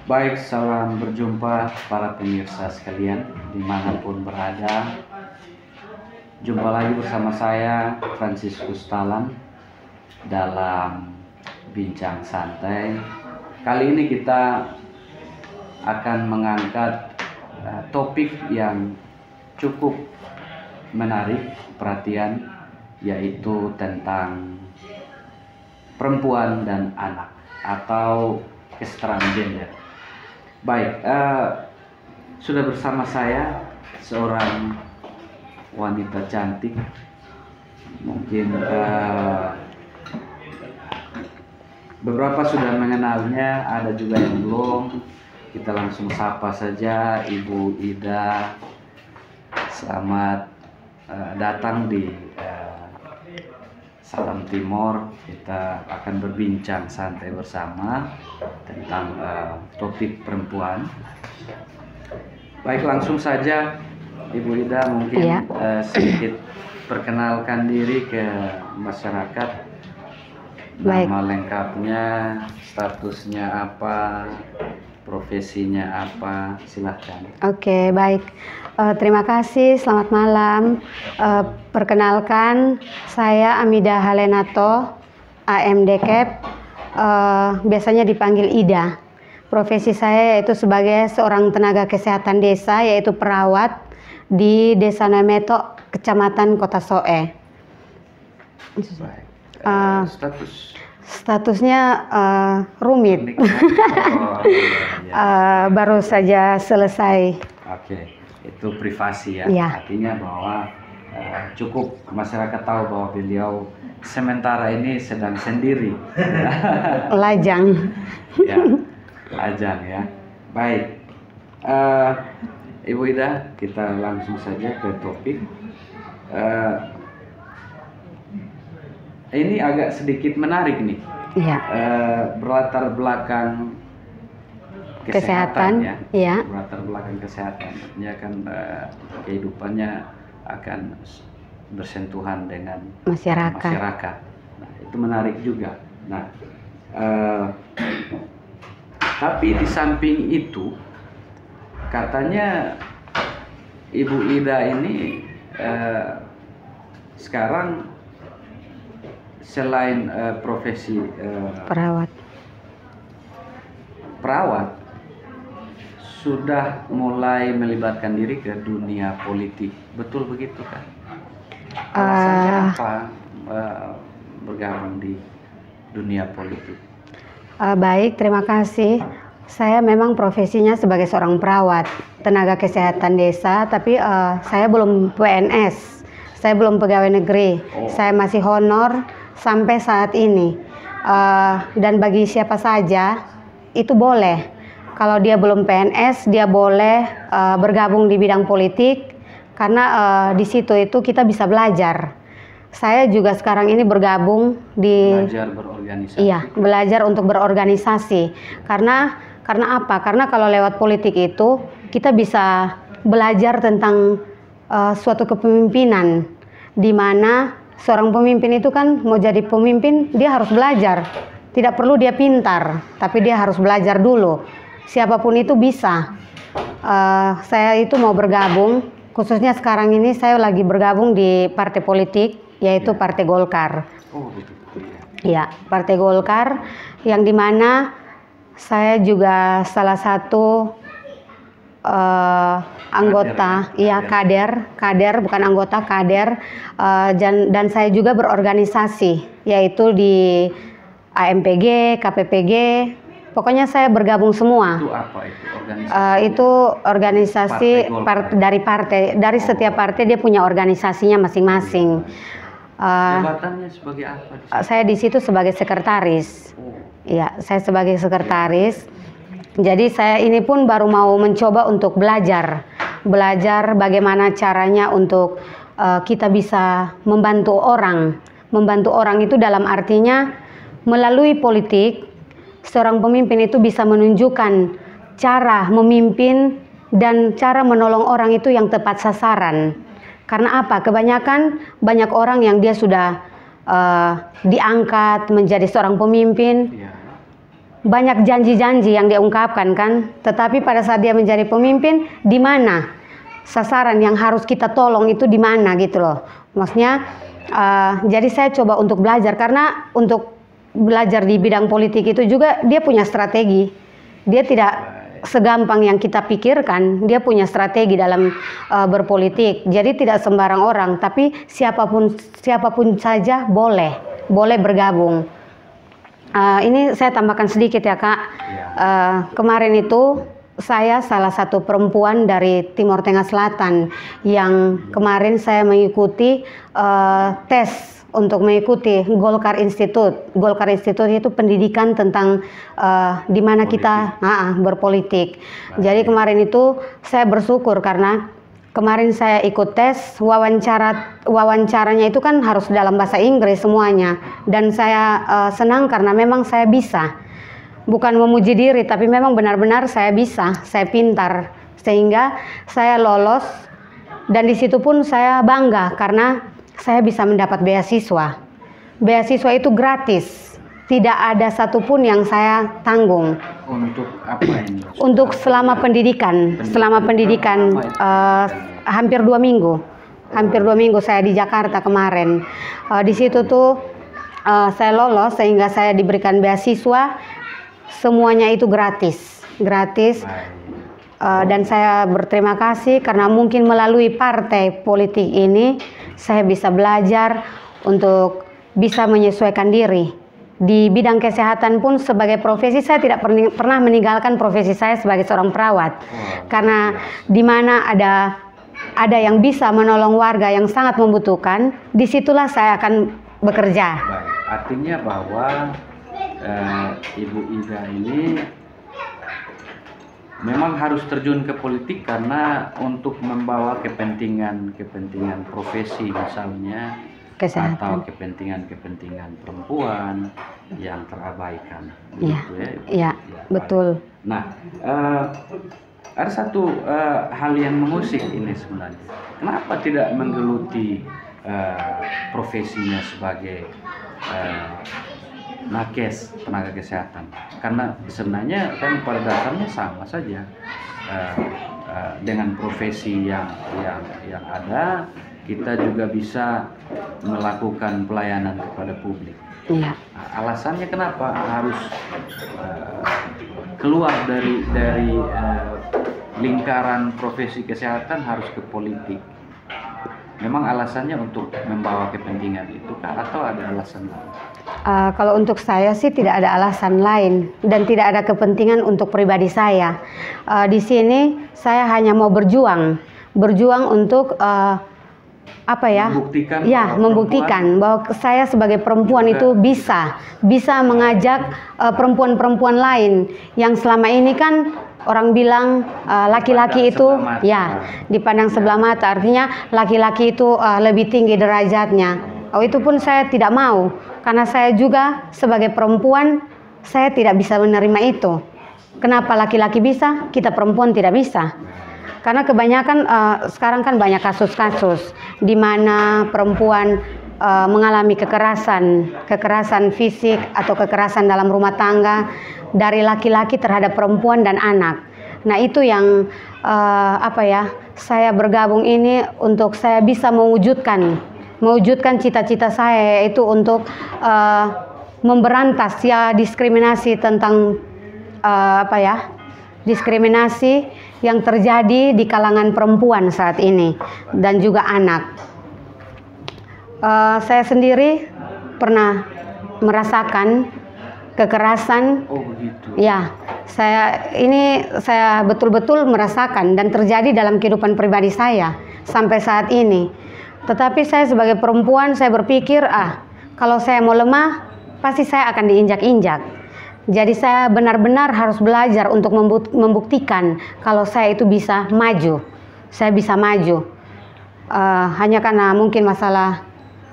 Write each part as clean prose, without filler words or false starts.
Baik, salam berjumpa para pemirsa sekalian dimanapun berada. Jumpa lagi bersama saya Franciscus Talam dalam Bincang Santai. Kali ini kita akan mengangkat topik yang cukup menarik perhatian, yaitu tentang perempuan dan anak atau kesetaraan gender. Baik, sudah bersama saya seorang wanita cantik. Mungkin beberapa sudah mengenalnya, ada juga yang belum. Kita langsung sapa saja Ibu Ida. Selamat datang di Salam Timur. Kita akan berbincang santai bersama tentang topik perempuan. Baik, langsung saja Ibu Ida, mungkin sedikit perkenalkan diri ke masyarakat. Baik. Nama lengkapnya, statusnya apa, profesinya apa, silahkan. Oke, baik. Terima kasih, selamat malam. Perkenalkan, saya Amida Halenato, AMDCAP, biasanya dipanggil Ida. Profesi saya yaitu sebagai seorang tenaga kesehatan desa, yaitu perawat di Desa Nemeto, Kecamatan Kota Soe. Baik. Statusnya rumit. Ya. Baru saja selesai. Oke, itu privasi ya. Ya. Artinya bahwa cukup masyarakat tahu bahwa beliau sementara ini sedang sendiri. Lajang. Ya, lajang ya. Baik, Ibu Ida, kita langsung saja ke topik. Ini agak sedikit menarik nih. Iya. Berlatar belakang Kesehatan, ya. iya. Berlatar belakang kesehatan. Artinya kan kehidupannya akan bersentuhan dengan masyarakat. Nah, itu menarik juga. Nah, tapi di samping itu katanya Ibu Ida ini sekarang selain profesi perawat sudah mulai melibatkan diri ke dunia politik, betul begitu kan? Alasannya apa bergabung di dunia politik? Baik, terima kasih. Saya memang profesinya sebagai seorang perawat, tenaga kesehatan desa, tapi saya belum PNS, saya belum pegawai negeri, saya masih honor sampai saat ini. Dan bagi siapa saja itu boleh. Kalau dia belum PNS, dia boleh bergabung di bidang politik karena di situ itu kita bisa belajar. Saya juga sekarang ini bergabung di belajar berorganisasi. Iya, belajar untuk berorganisasi. Karena apa? Karena kalau lewat politik itu kita bisa belajar tentang suatu kepemimpinan, di mana seorang pemimpin itu kan mau jadi pemimpin dia harus belajar. Tidak perlu dia pintar, tapi dia harus belajar dulu. Siapapun itu bisa. Saya itu mau bergabung, khususnya sekarang ini saya lagi bergabung di partai politik, yaitu Partai Golkar. Oh, betul ya. Ya, Partai Golkar, yang dimana saya juga salah satu anggota, kader bukan anggota, kader, dan saya juga berorganisasi, yaitu di AMPG, KPPG, pokoknya saya bergabung semua. Itu apa itu organisasi? Itu organisasi dari setiap partai dia punya organisasinya masing-masing. Jabatannya sebagai apa? Saya di situ sebagai sekretaris. Ya, saya sebagai sekretaris. Jadi saya ini pun baru mau mencoba untuk belajar bagaimana caranya untuk kita bisa membantu orang. Membantu orang itu dalam artinya melalui politik, seorang pemimpin itu bisa menunjukkan cara memimpin dan cara menolong orang itu yang tepat sasaran. Karena apa? Kebanyakan banyak orang yang dia sudah diangkat menjadi seorang pemimpin, banyak janji-janji yang dia ungkapkan kan, tetapi pada saat dia menjadi pemimpin, di mana sasaran yang harus kita tolong itu di mana gitu loh. Maksudnya, jadi saya coba untuk belajar, karena untuk belajar di bidang politik itu juga dia punya strategi. Dia tidak segampang yang kita pikirkan, dia punya strategi dalam berpolitik. Jadi tidak sembarang orang, tapi siapapun saja boleh bergabung. Ini saya tambahkan sedikit ya Kak. Kemarin itu saya salah satu perempuan dari Timor Tengah Selatan yang kemarin saya mengikuti tes untuk mengikuti Golkar Institute. Golkar Institute itu pendidikan tentang di mana kita berpolitik. Jadi kemarin itu saya bersyukur karena kemarin saya ikut tes, wawancaranya itu kan harus dalam bahasa Inggris semuanya. Dan saya senang karena memang saya bisa. Bukan memuji diri, tapi memang benar-benar saya bisa, saya pintar. Sehingga saya lolos, dan di situ pun saya bangga karena saya bisa mendapat beasiswa. Beasiswa itu gratis, tidak ada satupun yang saya tanggung. Untuk apa ini? Untuk selama pendidikan, hampir 2 minggu. Hampir 2 minggu saya di Jakarta kemarin. Di situ tuh saya lolos sehingga saya diberikan beasiswa. Semuanya itu gratis. Dan saya berterima kasih karena mungkin melalui partai politik ini saya bisa belajar untuk bisa menyesuaikan diri. Di bidang kesehatan pun sebagai profesi saya tidak pernah meninggalkan profesi saya sebagai seorang perawat. Karena di mana ada yang bisa menolong warga yang sangat membutuhkan, disitulah saya akan bekerja. Baik. Artinya bahwa Ibu Ida ini memang harus terjun ke politik karena untuk membawa kepentingan profesi misalnya, kesehatan, atau kepentingan perempuan yang terabaikan. Iya, betul. Nah, ada satu hal yang mengusik ini sebenarnya. Kenapa tidak menggeluti profesinya sebagai nakes, tenaga kesehatan? Karena sebenarnya kan pada dasarnya sama saja dengan profesi yang ada. Kita juga bisa melakukan pelayanan kepada publik. Iya. Alasannya kenapa harus keluar dari lingkaran profesi kesehatan harus ke politik? Memang alasannya untuk membawa kepentingan itu kah, atau ada alasan lain? Kalau untuk saya sih tidak ada alasan lain dan tidak ada kepentingan untuk pribadi saya. Di sini saya hanya mau berjuang untuk membuktikan bahwa saya sebagai perempuan itu bisa mengajak perempuan-perempuan lain yang selama ini kan orang bilang laki-laki itu dipandang sebelah mata, artinya laki-laki itu lebih tinggi derajatnya. Itu pun saya tidak mau, karena saya juga sebagai perempuan saya tidak bisa menerima itu. Kenapa laki-laki bisa, kita perempuan tidak bisa? Karena kebanyakan sekarang kan banyak kasus-kasus di mana perempuan mengalami kekerasan fisik atau kekerasan dalam rumah tangga dari laki-laki terhadap perempuan dan anak. Nah itu yang saya bergabung ini untuk saya bisa mewujudkan cita-cita saya, yaitu untuk memberantas diskriminasi tentang diskriminasi yang terjadi di kalangan perempuan saat ini dan juga anak. Saya sendiri pernah merasakan kekerasan. Oh begitu. Ya, saya betul-betul merasakan dan terjadi dalam kehidupan pribadi saya sampai saat ini. Tetapi saya sebagai perempuan saya berpikir, kalau saya mau lemah pasti saya akan diinjak-injak. Jadi saya benar-benar harus belajar untuk membuktikan kalau saya itu bisa maju. Saya bisa maju. Hanya karena mungkin masalah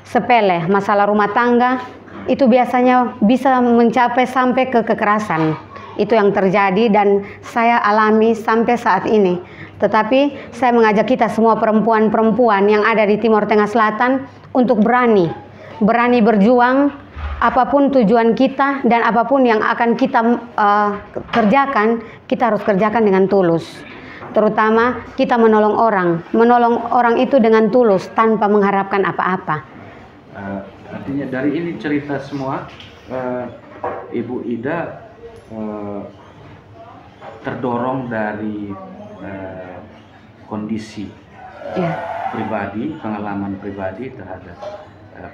sepele, masalah rumah tangga, itu biasanya bisa mencapai sampai ke kekerasan. Itu yang terjadi dan saya alami sampai saat ini. Tetapi saya mengajak kita semua perempuan-perempuan yang ada di Timor Tengah Selatan untuk berani berjuang apapun tujuan kita dan apapun yang akan kita kerjakan, kita harus kerjakan dengan tulus. Terutama kita menolong orang itu dengan tulus tanpa mengharapkan apa-apa. Artinya dari ini cerita semua, Ibu Ida terdorong dari kondisi pribadi, pengalaman pribadi terhadap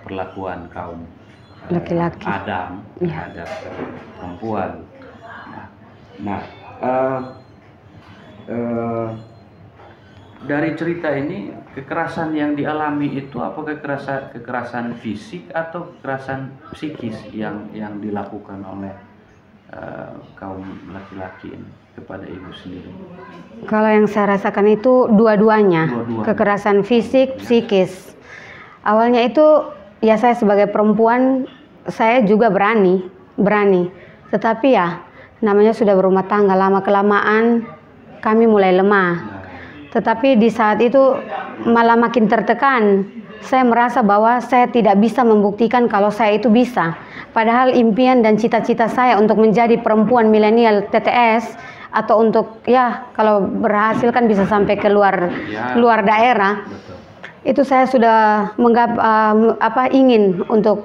perlakuan kaum laki-laki Adam terhadap perempuan. Nah, dari cerita ini, kekerasan yang dialami itu apakah kekerasan fisik atau kekerasan psikis yang dilakukan oleh kaum laki-laki ini kepada ibu sendiri? Kalau yang saya rasakan itu dua-duanya. Kekerasan fisik, psikis. Awalnya itu ya saya sebagai perempuan, saya juga berani. Tetapi ya namanya sudah berumah tangga, lama-kelamaan kami mulai lemah. Tetapi di saat itu malah makin tertekan. Saya merasa bahwa saya tidak bisa membuktikan kalau saya itu bisa. Padahal impian dan cita-cita saya untuk menjadi perempuan milenial TTS, atau untuk ya kalau berhasil kan bisa sampai ke luar daerah. Itu saya sudah ingin untuk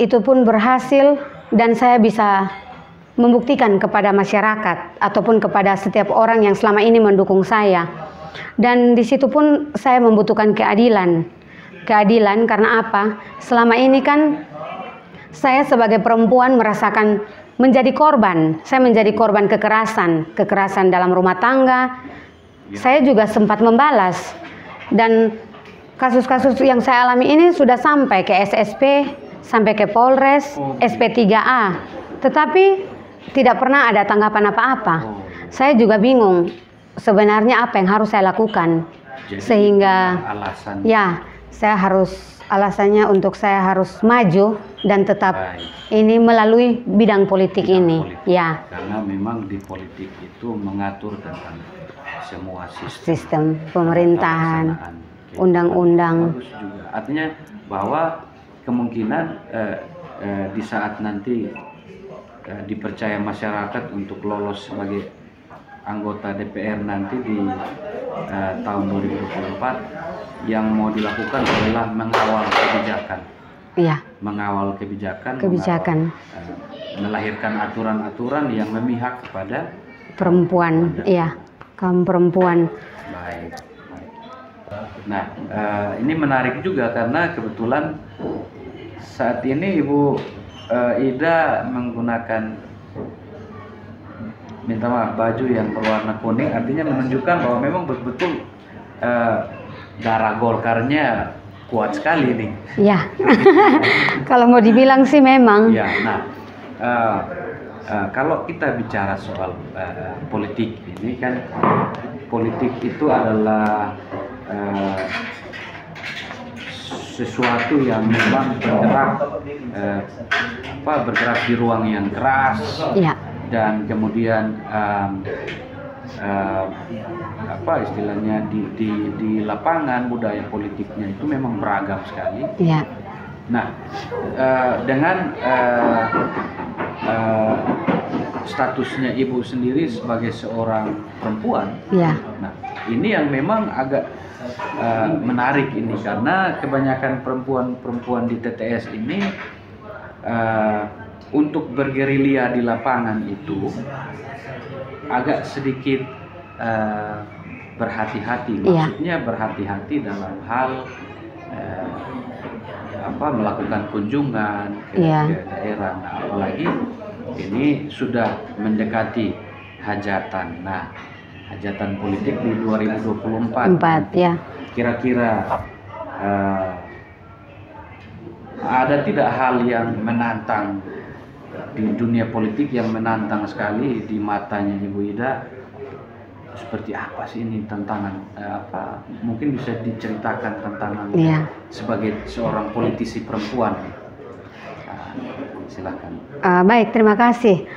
itu pun berhasil, dan saya bisa membuktikan kepada masyarakat ataupun kepada setiap orang yang selama ini mendukung saya. Dan di situ pun saya membutuhkan keadilan karena apa? Selama ini kan saya sebagai perempuan merasakan menjadi korban. Saya menjadi korban kekerasan dalam rumah tangga. Saya juga sempat membalas, dan kasus-kasus yang saya alami ini sudah sampai ke SSP, sampai ke Polres, SP3A. Tetapi tidak pernah ada tanggapan apa-apa. Saya juga bingung sebenarnya apa yang harus saya lakukan. Jadi, sehingga alasan alasannya untuk saya harus maju dan tetap ini melalui bidang politik ini. Ya. Karena memang di politik itu mengatur tentang semua sistem pemerintahan, undang-undang. Bagus juga. Artinya bahwa kemungkinan di saat nanti dipercaya masyarakat untuk lolos sebagai anggota DPR nanti di tahun 2024, yang mau dilakukan adalah mengawal kebijakan. Iya. Mengawal kebijakan. Melahirkan aturan-aturan yang memihak kepada perempuan. Iya, kaum perempuan. Baik. Nah, ini menarik juga karena kebetulan saat ini Ibu Ida menggunakan, minta maaf, baju yang berwarna kuning, artinya menunjukkan bahwa memang betul-betul darah Golkarnya kuat sekali nih. Ya, kalau mau dibilang sih memang. Ya, nah kalau kita bicara soal politik ini kan, politik itu adalah sesuatu yang memang bergerak di ruang yang keras. Ya. Dan kemudian istilahnya di lapangan budaya politiknya itu memang beragam sekali. Ya. Nah, dengan statusnya ibu sendiri sebagai seorang perempuan, ya. Nah ini yang memang agak menarik ini, karena kebanyakan perempuan di TTS ini untuk bergerilya di lapangan itu agak sedikit berhati-hati. Maksudnya berhati-hati dalam hal melakukan kunjungan ke daerah. Nah, apalagi ini sudah mendekati hajatan. Nah, hajatan politik di 2024. Ya. Kira-kira ada tidak hal yang menantang di dunia politik, yang menantang sekali di matanya Ibu Ida? Seperti apa sih ini tantangan? Mungkin bisa diceritakan tantangan sebagai seorang politisi perempuan. Silakan. Baik, terima kasih.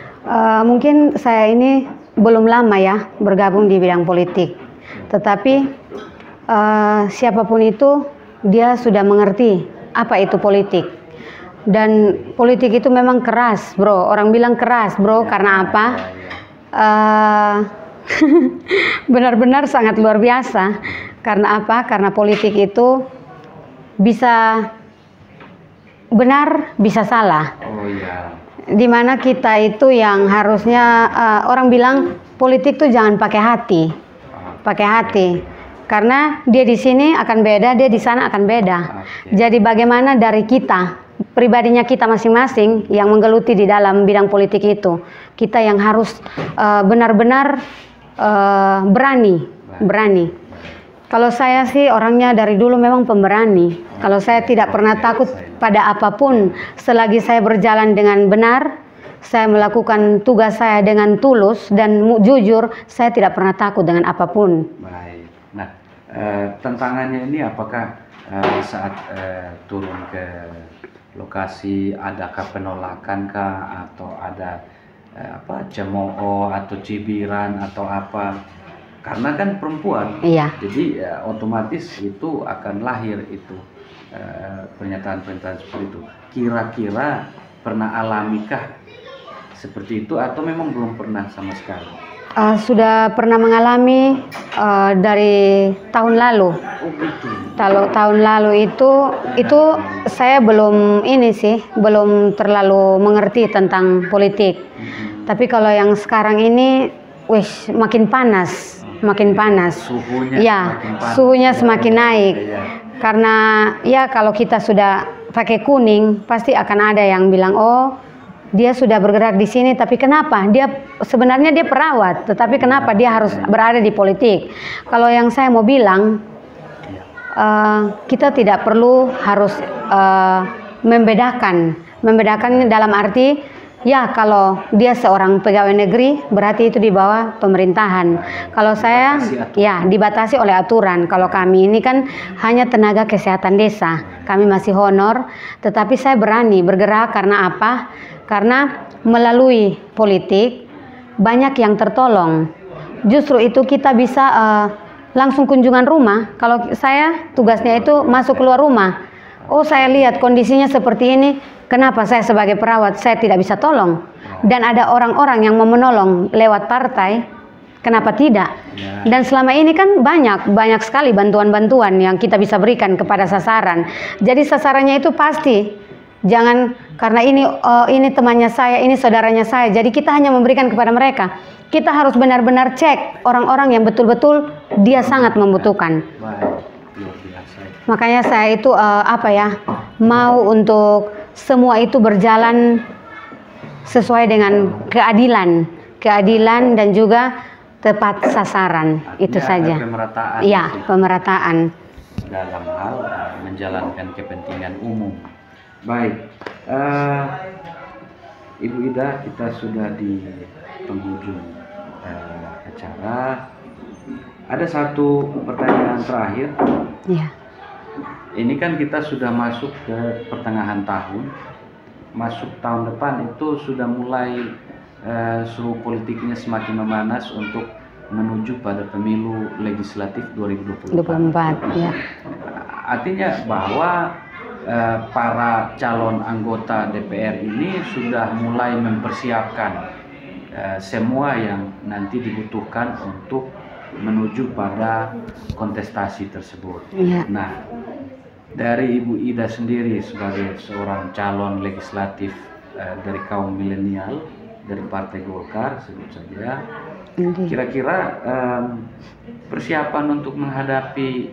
Mungkin saya ini belum lama ya bergabung di bidang politik, tetapi siapapun itu dia sudah mengerti apa itu politik. Dan politik itu memang keras, bro. Orang bilang keras, bro, karena apa? Benar-benar sangat luar biasa. Karena apa? Karena politik itu bisa benar, bisa salah. Oh iya. Dimana kita itu yang harusnya orang bilang politik tuh jangan pakai hati, karena dia di sini akan beda, dia di sana akan beda. Jadi bagaimana dari kita, pribadinya kita masing-masing yang menggeluti di dalam bidang politik itu, kita yang harus benar-benar berani. Kalau saya sih orangnya dari dulu memang pemberani. Kalau saya tidak pernah takut pada apapun, selagi saya berjalan dengan benar, saya melakukan tugas saya dengan tulus dan jujur, saya tidak pernah takut dengan apapun. Baik. Nah, tantangannya ini apakah saat turun ke lokasi adakah penolakan kah, atau ada cemooh atau cibiran atau apa? Karena kan perempuan, iya. Jadi otomatis itu akan lahir itu pernyataan-pernyataan seperti itu. Kira-kira pernah alamikah seperti itu atau memang belum pernah sama sekali? Sudah pernah mengalami dari tahun lalu. Oh gitu. Tahun lalu itu saya belum belum terlalu mengerti tentang politik. Tapi kalau yang sekarang ini, makin panas. Suhunya ya, semakin panas. Suhunya semakin naik. Ya. Karena ya kalau kita sudah pakai kuning, pasti akan ada yang bilang, oh dia sudah bergerak di sini, tapi kenapa? Sebenarnya dia perawat, tetapi kenapa dia harus berada di politik? Kalau yang saya mau bilang, kita tidak perlu harus membedakan dalam arti, ya kalau dia seorang pegawai negeri berarti itu di bawah pemerintahan. Kalau saya ya dibatasi oleh aturan. Kalau kami ini kan hanya tenaga kesehatan desa, kami masih honor, tetapi saya berani bergerak karena apa? Karena melalui politik banyak yang tertolong. Justru itu kita bisa langsung kunjungan rumah. Kalau saya tugasnya itu masuk keluar rumah. Oh, saya lihat kondisinya seperti ini. Kenapa saya sebagai perawat saya tidak bisa tolong? Dan ada orang-orang yang mau menolong lewat partai, kenapa tidak? Dan selama ini kan banyak sekali bantuan-bantuan yang kita bisa berikan kepada sasaran. Jadi sasarannya itu pasti, jangan karena ini temannya saya, ini saudaranya saya. Jadi kita hanya memberikan kepada mereka. Kita harus benar-benar cek orang-orang yang betul-betul dia sangat membutuhkan. Makanya saya itu mau untuk semua itu berjalan sesuai dengan keadilan dan juga tepat sasaran. Itu saja. Pemerataan. Iya, pemerataan dalam hal menjalankan kepentingan umum. Baik, Ibu Ida, kita sudah di penghujung acara. Ada satu pertanyaan terakhir. Iya. Ini kan kita sudah masuk ke pertengahan tahun, masuk tahun depan itu sudah mulai suhu politiknya semakin memanas untuk menuju pada pemilu legislatif 2024. Ya. Artinya bahwa para calon anggota DPR ini sudah mulai mempersiapkan semua yang nanti dibutuhkan untuk menuju pada kontestasi tersebut. Ya. Nah, dari Ibu Ida sendiri sebagai seorang calon legislatif dari kaum milenial dari Partai Golkar sebut saja, kira-kira persiapan untuk menghadapi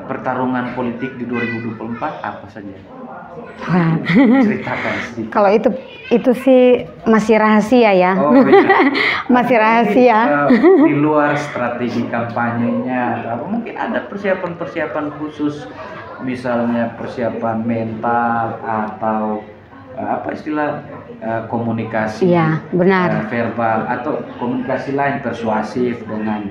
pertarungan politik di 2024 apa saja? Ceritakan sedikit. Kalau itu sih masih rahasia ya. Oh, iya. Masih rahasia. Di luar strategi kampanyenya, mungkin ada persiapan-persiapan khusus, misalnya persiapan mental atau apa istilah komunikasi, ya, benar. Verbal atau komunikasi lain persuasif dengan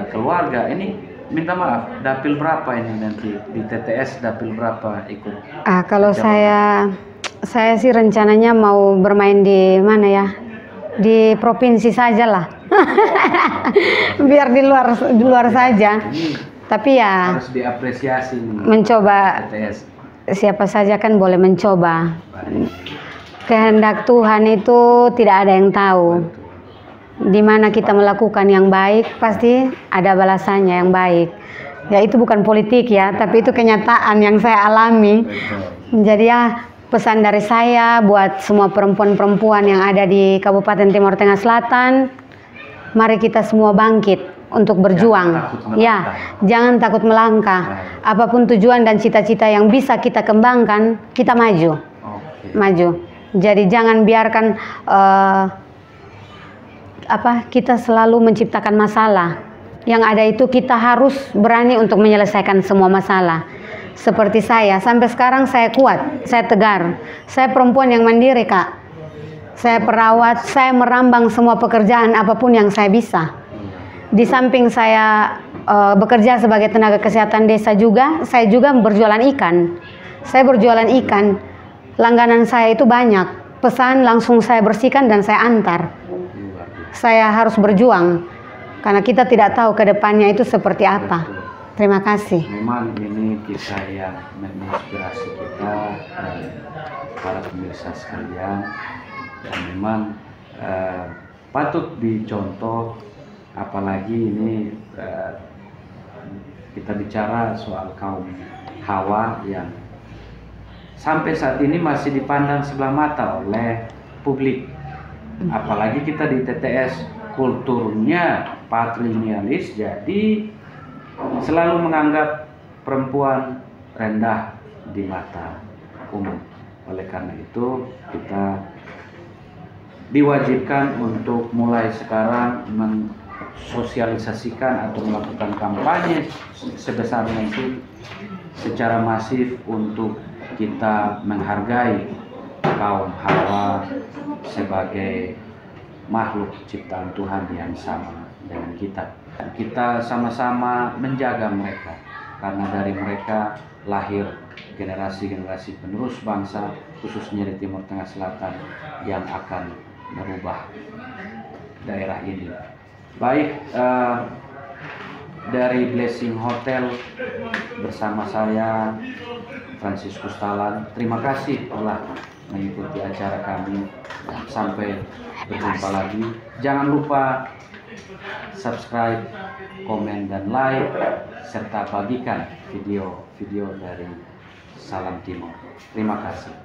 keluarga. Ini minta maaf, dapil berapa ini nanti di TTS, dapil berapa ikut? Kalau saya sih rencananya mau bermain di mana ya? Di provinsi saja lah. Biar di luar saja. Ini tapi ya harus diapresiasi mencoba TTS. siapa saja kan boleh mencoba. Baik. Kehendak Tuhan itu tidak ada yang tahu. Betul. Di mana kita melakukan yang baik, pasti ada balasannya yang baik. Ya itu bukan politik ya, tapi itu kenyataan yang saya alami. Betul. Jadi ya pesan dari saya buat semua perempuan-perempuan yang ada di Kabupaten Timur Tengah Selatan, mari kita semua bangkit untuk berjuang. Ya, jangan takut melangkah. Apapun tujuan dan cita-cita yang bisa kita kembangkan, kita maju. Oke. Maju. Jadi jangan biarkan kita selalu menciptakan masalah. Yang ada itu kita harus berani untuk menyelesaikan semua masalah. Seperti saya, sampai sekarang saya kuat, saya tegar. Saya perempuan yang mandiri, Kak. Saya perawat, saya merambang semua pekerjaan apapun yang saya bisa. Di samping saya bekerja sebagai tenaga kesehatan desa juga, saya juga berjualan ikan. Saya berjualan ikan. Langganan saya itu banyak. Pesan langsung saya bersihkan dan saya antar. Saya harus berjuang karena kita tidak tahu ke depannya itu seperti apa. Terima kasih. Memang ini kisah yang menginspirasi kita para pemirsa sekalian, dan memang patut dicontoh, apalagi ini kita bicara soal kaum Hawa yang sampai saat ini masih dipandang sebelah mata oleh publik. Apalagi kita di TTS kulturnya patrilinealis, jadi selalu menganggap perempuan rendah di mata umum. Oleh karena itu kita diwajibkan untuk mulai sekarang mensosialisasikan atau melakukan kampanye sebesar mungkin secara masif untuk kita menghargai kaum Hawa sebagai makhluk ciptaan Tuhan yang sama dengan kita. Kita sama-sama menjaga mereka, karena dari mereka lahir generasi-generasi penerus bangsa, khususnya di Timur Tengah Selatan, yang akan merubah daerah ini. Baik, dari Blessing Hotel bersama saya Franciscus Talan, terima kasih telah mengikuti acara kami. Sampai berjumpa lagi. Jangan lupa subscribe, komen, dan like, serta bagikan video-video dari Salam Timur. Terima kasih.